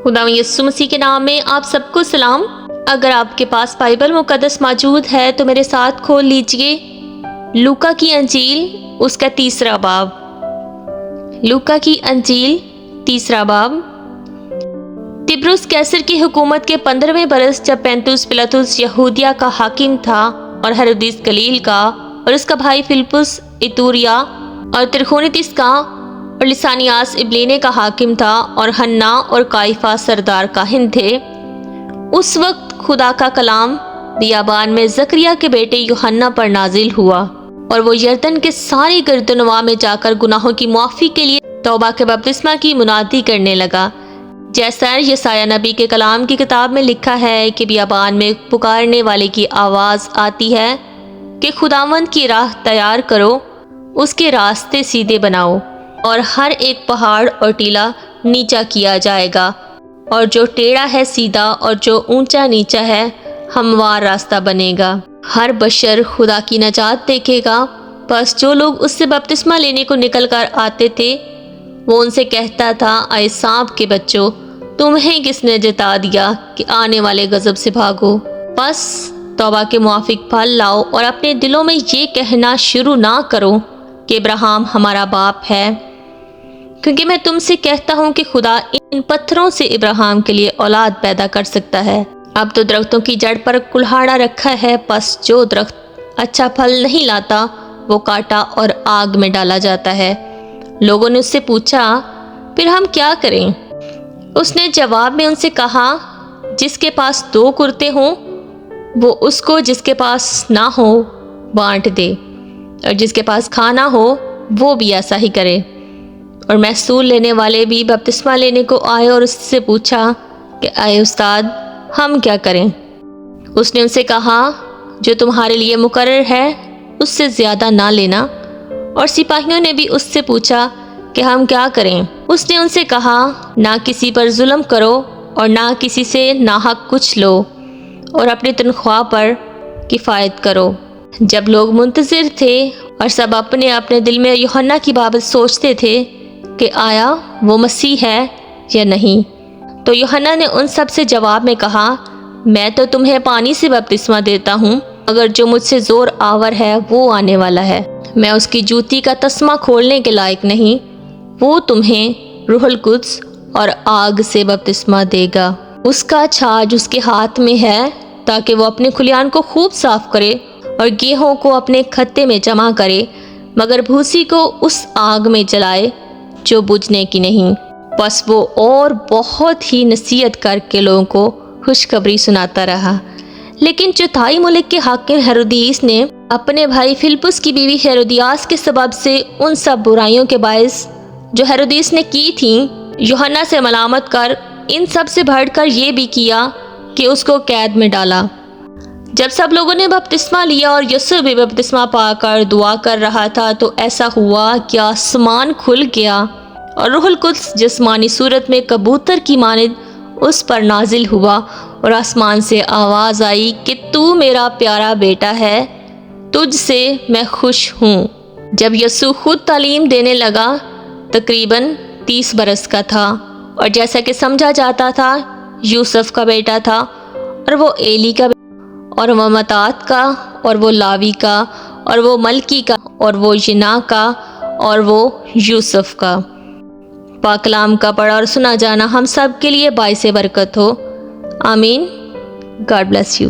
خداوند یسوع مسیح کے نام میں آپ سب کو سلام۔ اگر آپ کے پاس بائبل مقدس موجود ہے تو میرے ساتھ کھول لیجئے لوکا کی انجیل اس کا 3 باب۔ لوکا کی انجیل 3 باب۔ تبرس کیسر کی حکومت کے 15ویں برس جب پینتوس پلاطس یہودیہ کا حاکم تھا اور ہیرودیس گلیل کا اور اس کا بھائی فلپس ایتوریا اور ترخونیتس کا اور لسانیاس ابلینے کا حاکم تھا اور حنا اور قائفہ سردار کاہن تھے، اس وقت خدا کا کلام بیابان میں زکریا کے بیٹے یوحنا پر نازل ہوا، اور وہ یردن کے سارے گرد و نواح میں جا کر گناہوں کی معافی کے لیے توبہ کے بپتسمہ کی منادی کرنے لگا، جیسا یسایہ نبی کے کلام کی کتاب میں لکھا ہے کہ بیابان میں پکارنے والے کی آواز آتی ہے کہ خداوند کی راہ تیار کرو، اس کے راستے سیدھے بناؤ، اور ہر ایک پہاڑ اور ٹیلا نیچا کیا جائے گا، اور جو ٹیڑھا ہے سیدھا اور جو اونچا نیچا ہے ہموار راستہ بنے گا۔ ہر بشر خدا کی نجات دیکھے گا۔ بس جو لوگ اس سے بپتسمہ لینے کو نکل کر آتے تھے وہ ان سے کہتا تھا، اے سانپ کے بچوں، تمہیں کس نے جتا دیا کہ آنے والے غضب سے بھاگو؟ بس توبہ کے موافق پھل لاؤ اور اپنے دلوں میں یہ کہنا شروع نہ کرو کہ ابراہیم ہمارا باپ ہے، کیونکہ میں تم سے کہتا ہوں کہ خدا ان پتھروں سے ابراہیم کے لیے اولاد پیدا کر سکتا ہے۔ اب تو درختوں کی جڑ پر کلہاڑا رکھا ہے، پس جو درخت اچھا پھل نہیں لاتا وہ کاٹا اور آگ میں ڈالا جاتا ہے۔ لوگوں نے اس سے پوچھا، پھر ہم کیا کریں؟ اس نے جواب میں ان سے کہا، جس کے پاس 2 کرتے ہوں وہ اس کو جس کے پاس نہ ہو بانٹ دے، اور جس کے پاس کھانا ہو وہ بھی ایسا ہی کرے۔ اور محصول لینے والے بھی بپتسمہ لینے کو آئے اور اس سے پوچھا کہ اے استاد، ہم کیا کریں؟ اس نے ان سے کہا، جو تمہارے لیے مقرر ہے اس سے زیادہ نہ لینا۔ اور سپاہیوں نے بھی اس سے پوچھا کہ ہم کیا کریں؟ اس نے ان سے کہا، نہ کسی پر ظلم کرو اور نہ کسی سے ناحق کچھ لو، اور اپنی تنخواہ پر کفایت کرو۔ جب لوگ منتظر تھے اور سب اپنے اپنے دل میں یوحنا کی بابت سوچتے تھے کہ آیا وہ مسیح ہے یا نہیں، تو یوحنا نے ان سب سے جواب میں کہا، میں تو تمہیں پانی سے بپتسمہ دیتا ہوں، مگر جو مجھ سے زور آور ہے وہ آنے والا ہے، میں اس کی جوتی کا تسمہ کھولنے کے لائق نہیں، وہ تمہیں روح القدس اور آگ سے بپتسمہ دے گا۔ اس کا چھاج اس کے ہاتھ میں ہے تاکہ وہ اپنے کھلیان کو خوب صاف کرے اور گیہوں کو اپنے کھتے میں جمع کرے، مگر بھوسی کو اس آگ میں جلائے جو بجھنے کی نہیں۔ بس وہ اور بہت ہی نصیحت کر کے لوگوں کو خوشخبری سناتا رہا۔ لیکن چوتھائی ملک کے حاکم ہیرودیس نے اپنے بھائی فلپس کی بیوی ہیرودیاس کے سبب سے ان سب برائیوں کے باعث جو ہیرودیس نے کی تھیں یوحنا سے ملامت کر ان سب سے بڑھ کر یہ بھی کیا کہ اس کو قید میں ڈالا۔ جب سب لوگوں نے بپتسمہ لیا اور یسوع بھی بپتسمہ پا کر دعا کر رہا تھا تو ایسا ہوا کہ آسمان کھل گیا اور روح القدس جسمانی صورت میں کبوتر کی مانند اس پر نازل ہوا، اور آسمان سے آواز آئی کہ تو میرا پیارا بیٹا ہے، تجھ سے میں خوش ہوں۔ جب یسوع خود تعلیم دینے لگا تقریباً 30 برس کا تھا، اور جیسا کہ سمجھا جاتا تھا یوسف کا بیٹا تھا، اور وہ ایلی کا اور وہ متات کا اور وہ لاوی کا اور وہ ملکی کا اور وہ ینا کا اور وہ یوسف کا۔ پاک کلام کا پڑھا اور سنا جانا ہم سب کے لیے باعث برکت ہو۔ آمین۔ God bless you.